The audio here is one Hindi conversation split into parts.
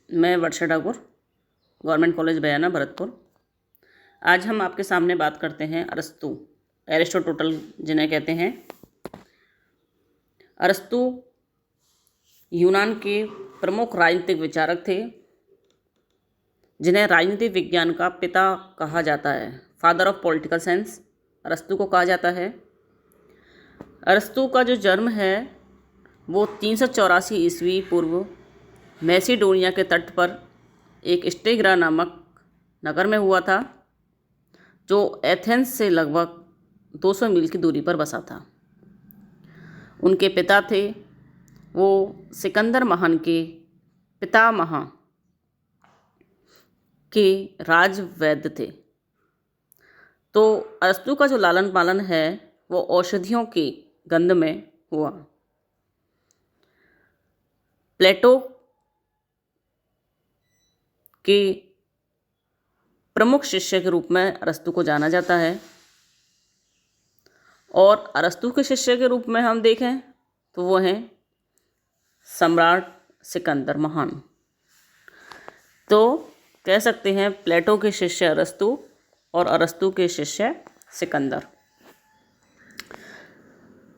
मैं वर्षा ठाकुर, गवर्नमेंट कॉलेज बयाना, भरतपुर। आज हम आपके सामने बात करते हैं अरस्तु, एरिस्टोटल जिन्हें कहते हैं। अरस्तु यूनान के प्रमुख राजनीतिक विचारक थे, जिन्हें राजनीतिक विज्ञान का पिता कहा जाता है। फादर ऑफ पॉलिटिकल साइंस अरस्तु को कहा जाता है। अरस्तु का जो जन्म है वो 384 ईस्वी पूर्व मैसिडोनिया के तट पर एक स्टेग्रा नामक नगर में हुआ था, जो एथेंस से लगभग 200 मील की दूरी पर बसा था। उनके पिता थे वो सिकंदर महान के पितामह के राजवैद्य थे। तो अरस्तु का जो लालन पालन है वो औषधियों के गंध में हुआ। प्लेटो के प्रमुख शिष्य के रूप में अरस्तु को जाना जाता है, और अरस्तु के शिष्य के रूप में हम देखें तो वो हैं सम्राट सिकंदर महान। तो कह सकते हैं प्लेटो के शिष्य अरस्तु और अरस्तु के शिष्य सिकंदर।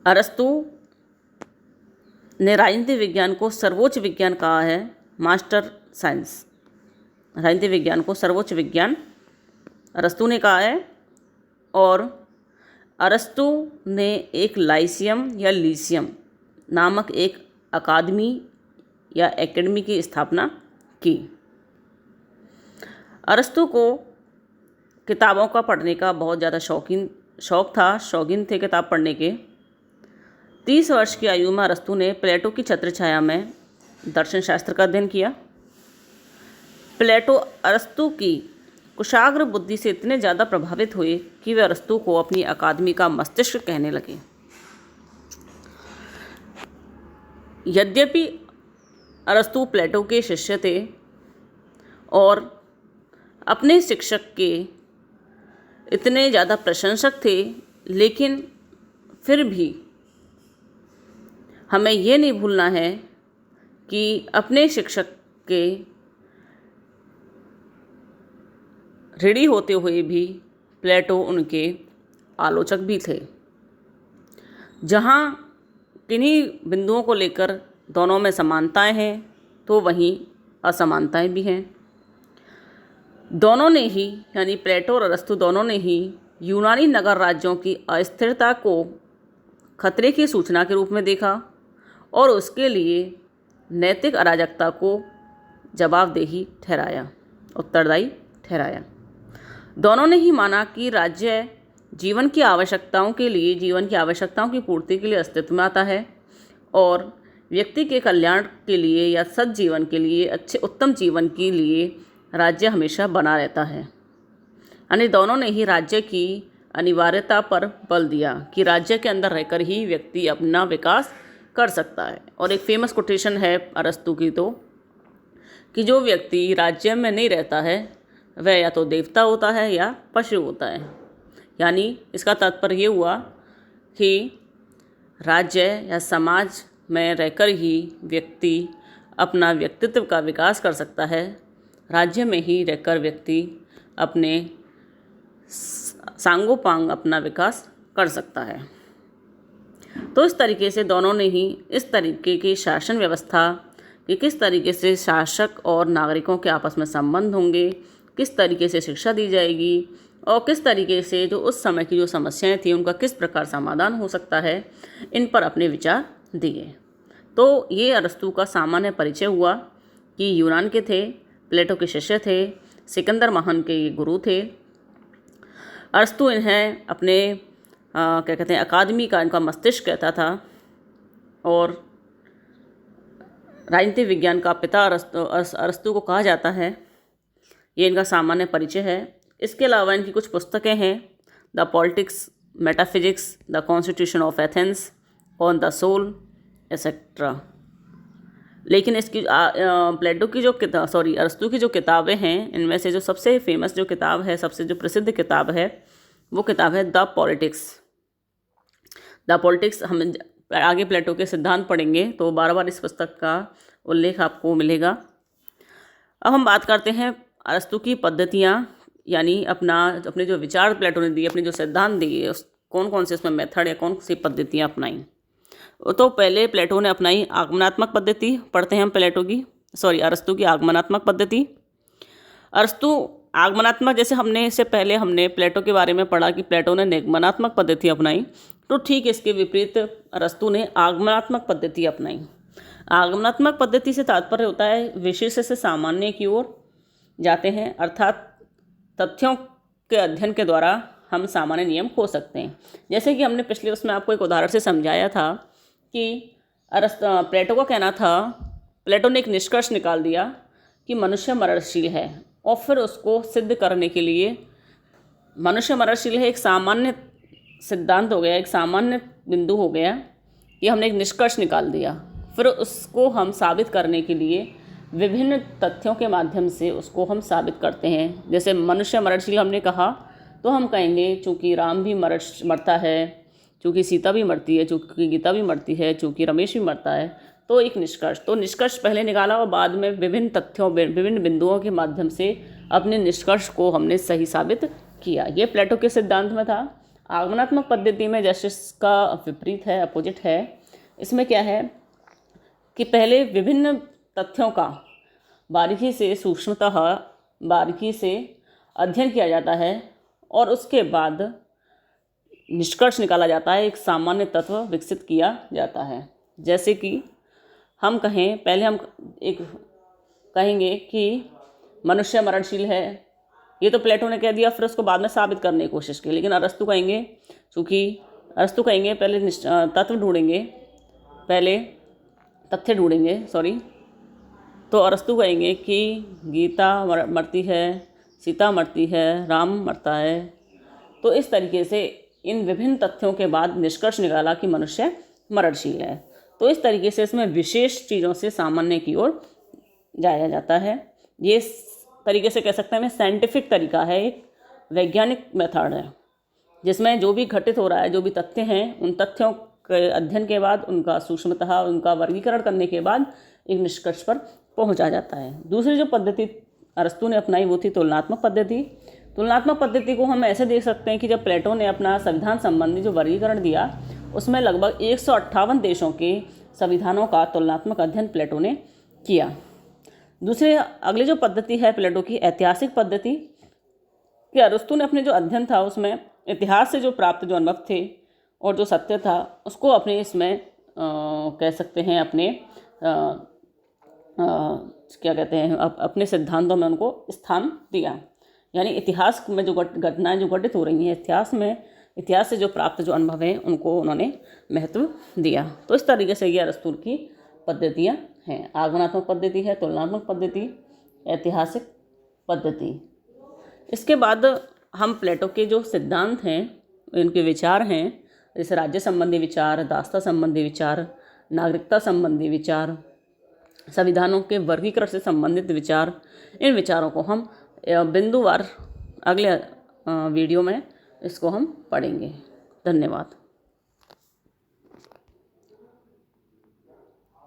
अरस्तु ने राजनीतिक विज्ञान को सर्वोच्च विज्ञान कहा है, मास्टर साइंस। राजनीतिक विज्ञान को सर्वोच्च विज्ञान अरस्तु ने कहा है। और अरस्तु ने एक लाइसियम या लीसियम नामक एक अकादमी या एकेडमी की स्थापना की। अरस्तु को किताबों का पढ़ने का बहुत ज़्यादा शौकीन थे किताब पढ़ने के। 30 वर्ष की आयु में अरस्तु ने प्लेटो की छत्रछाया में दर्शन शास्त्र का अध्ययन किया। प्लेटो अरस्तु की कुशाग्र बुद्धि से इतने ज़्यादा प्रभावित हुए कि वे अरस्तु को अपनी अकादमी का मस्तिष्क कहने लगे। यद्यपि अरस्तु प्लेटो के शिष्य थे और अपने शिक्षक के इतने ज़्यादा प्रशंसक थे, लेकिन फिर भी हमें ये नहीं भूलना है कि अपने शिक्षक के ऋणी होते हुए भी प्लेटो उनके आलोचक भी थे। जहाँ किन्हीं बिंदुओं को लेकर दोनों में समानताएं हैं तो वहीं असमानताएं भी हैं। दोनों ने ही, यानी प्लेटो और अरस्तु दोनों ने ही यूनानी नगर राज्यों की अस्थिरता को खतरे की सूचना के रूप में देखा और उसके लिए नैतिक अराजकता को जवाबदेही ठहराया, उत्तरदायी ठहराया। दोनों ने ही माना कि राज्य जीवन की आवश्यकताओं की पूर्ति के लिए अस्तित्व में आता है और व्यक्ति के कल्याण के लिए या सज्जीवन के लिए, अच्छे उत्तम जीवन के लिए राज्य हमेशा बना रहता है। यानी दोनों ने ही राज्य की अनिवार्यता पर बल दिया कि राज्य के अंदर रहकर ही व्यक्ति अपना विकास कर सकता है। और एक फेमस कोटेशन है अरस्तु की तो, कि जो व्यक्ति राज्य में नहीं रहता है वह या तो देवता होता है या पशु होता है। यानी इसका तात्पर्य ये हुआ कि राज्य या समाज में रहकर ही व्यक्ति अपना व्यक्तित्व का विकास कर सकता है। राज्य में ही रहकर व्यक्ति अपने सांगोपांग अपना विकास कर सकता है। तो इस तरीके से दोनों ने ही इस तरीके की शासन व्यवस्था कि किस तरीके से शासक और नागरिकों के आपस में संबंध होंगे, किस तरीके से शिक्षा दी जाएगी और किस तरीके से जो उस समय की जो समस्याएं थी उनका किस प्रकार समाधान हो सकता है, इन पर अपने विचार दिए। तो ये अरस्तु का सामान्य परिचय हुआ कि यूनान के थे, प्लेटो के शिष्य थे, सिकंदर महान के ये गुरु थे। अरस्तु इन्हें अपने क्या कहते हैं अकादमी का इनका मस्तिष्क कहता था और राजनीतिक विज्ञान का पिता अरस्तु को कहा जाता है। ये इनका सामान्य परिचय है। इसके अलावा इनकी कुछ पुस्तकें हैं, the politics, metaphysics, the constitution of Athens, on the soul, etcetera. लेकिन इसकी प्लेटो की जो अरस्तु की जो किताबें हैं, इनमें से जो सबसे फेमस जो किताब है, सबसे जो प्रसिद्ध किताब है, वो किताब है द पॉलिटिक्स। द पॉलिटिक्स हम आगे प्लेटो के सिद्धांत पढ़ेंगे तो बार बार इस पुस्तक का उल्लेख आपको मिलेगा। अब हम बात करते हैं अरस्तु की पद्धतियाँ, यानी अपने जो विचार प्लेटो ने दिए, अपने जो सिद्धांत दिए, उस कौन कौन से उसमें मेथड या कौन सी पद्धतियाँ अपनाई। तो पहले प्लेटो ने अपनाई आगमनात्मक पद्धति। पढ़ते हैं हम अरस्तु की आगमनात्मक पद्धति। अरस्तु आगमनात्मक, जैसे इससे पहले हमने प्लेटो के बारे में पढ़ा कि प्लेटो ने निगमनात्मक पद्धति अपनाई, तो ठीक इसके विपरीत अरस्तु ने आगमनात्मक पद्धति अपनाई। आगमनात्मक पद्धति से तात्पर्य होता है विशेष से सामान्य की ओर जाते हैं, अर्थात तथ्यों के अध्ययन के द्वारा हम सामान्य नियम खो सकते हैं। जैसे कि हमने पिछले उसमें आपको एक उदाहरण से समझाया था कि प्लेटो का कहना था, प्लेटो ने एक निष्कर्ष निकाल दिया कि मनुष्य मरणशील है, और फिर उसको सिद्ध करने के लिए मनुष्य मरणशील है एक सामान्य सिद्धांत हो गया, एक सामान्य बिंदु हो गया, ये हमने एक निष्कर्ष निकाल दिया। फिर उसको हम साबित करने के लिए विभिन्न तथ्यों के माध्यम से उसको हम साबित करते हैं। जैसे मनुष्य मरणशील हमने कहा, तो हम कहेंगे चूँकि राम भी मरता है, चूँकि सीता भी मरती है, चूँकि गीता भी मरती है, चूँकि रमेश भी मरता है, तो एक निष्कर्ष पहले निकाला और बाद में विभिन्न तथ्यों, विभिन्न बिंदुओं के माध्यम से अपने निष्कर्ष को हमने सही साबित किया। ये प्लेटो के सिद्धांत में था। आगमनात्मक पद्धति में जैसे इसका विपरीत है, अपोजिट है। इसमें क्या है कि पहले विभिन्न तथ्यों का बारीकी से, सूक्ष्मतः बारीकी से अध्ययन किया जाता है और उसके बाद निष्कर्ष निकाला जाता है, एक सामान्य तत्व विकसित किया जाता है। जैसे कि हम कहें, पहले हम एक कहेंगे कि मनुष्य मरणशील है, ये तो प्लेटो ने कह दिया, फिर उसको बाद में साबित करने की कोशिश की। लेकिन अरस्तु कहेंगे पहले तत्व ढूंढेंगे, पहले तथ्य ढूंढेंगे, तो अरस्तु कहेंगे कि गीता मरती है, सीता मरती है, राम मरता है। तो इस तरीके से इन विभिन्न तथ्यों के बाद निष्कर्ष निकाला कि मनुष्य मरणशील है। तो इस तरीके से इसमें विशेष चीज़ों से सामान्य की ओर जाया जाता है। ये तरीके से कह सकते हैं साइंटिफिक तरीका है, एक वैज्ञानिक मेथड है, जिसमें जो भी घटित हो रहा है, जो भी तथ्य हैं, उन तथ्यों के अध्ययन के बाद, उनका सूक्ष्मतः उनका वर्गीकरण करने के बाद एक निष्कर्ष पर पहुंचा जाता है। दूसरी जो पद्धति अरस्तु ने अपनाई वो थी तुलनात्मक पद्धति। तुलनात्मक पद्धति को हम ऐसे देख सकते हैं कि जब प्लेटो ने अपना संविधान संबंधी जो वर्गीकरण दिया, उसमें लगभग 158 देशों के संविधानों का तुलनात्मक अध्ययन प्लेटो ने किया। अगली जो पद्धति है प्लेटो की, ऐतिहासिक पद्धति, कि अरस्तु ने अपने जो अध्ययन था उसमें इतिहास से जो प्राप्त जो अनुभव थे और जो सत्य था उसको अपने इसमें कह सकते हैं अपने क्या कहते हैं अपने सिद्धांतों में उनको स्थान दिया। यानी इतिहास में जो घटनाएं जो घटित हो रही हैं, इतिहास से जो प्राप्त जो अनुभव हैं उनको उन्होंने महत्व दिया। तो इस तरीके से ये अरस्तु की पद्धतियाँ हैं। आगमनात्मक पद्धति है, तुलनात्मक पद्धति, ऐतिहासिक पद्धति। इसके बाद हम प्लेटो के जो सिद्धांत हैं, इनके विचार हैं, जैसे राज्य संबंधी विचार, दास्ता संबंधी विचार, नागरिकता संबंधी विचार, संविधानों के वर्गीकरण से संबंधित विचार, इन विचारों को हम बिंदुवार अगले वीडियो में इसको हम पढ़ेंगे। धन्यवाद।